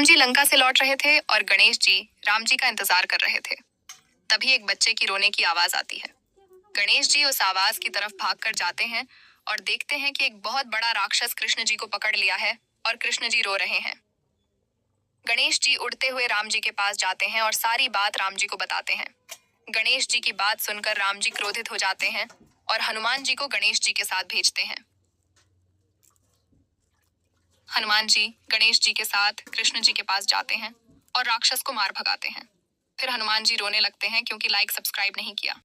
राम जी लंका से लौट रहे थे और गणेश जी राम जी का इंतजार कर रहे थे। तभी एक बच्चे की रोने की आवाज आती है। गणेश जी उस आवाज की तरफ भागकर जाते हैं और देखते हैं कि एक बहुत बड़ा राक्षस कृष्ण जी को पकड़ लिया है और कृष्ण जी रो रहे हैं। गणेश जी उड़ते हुए राम जी के पास जाते हैं और सारी बात राम जी को बताते हैं। गणेश जी की बात सुनकर राम जी क्रोधित हो जाते हैं और हनुमान जी को गणेश जी के साथ भेजते हैं। हनुमान जी गणेश जी के साथ कृष्ण जी के पास जाते हैं और राक्षस को मार भगाते हैं। फिर हनुमान जी रोने लगते हैं क्योंकि लाइक सब्सक्राइब नहीं किया।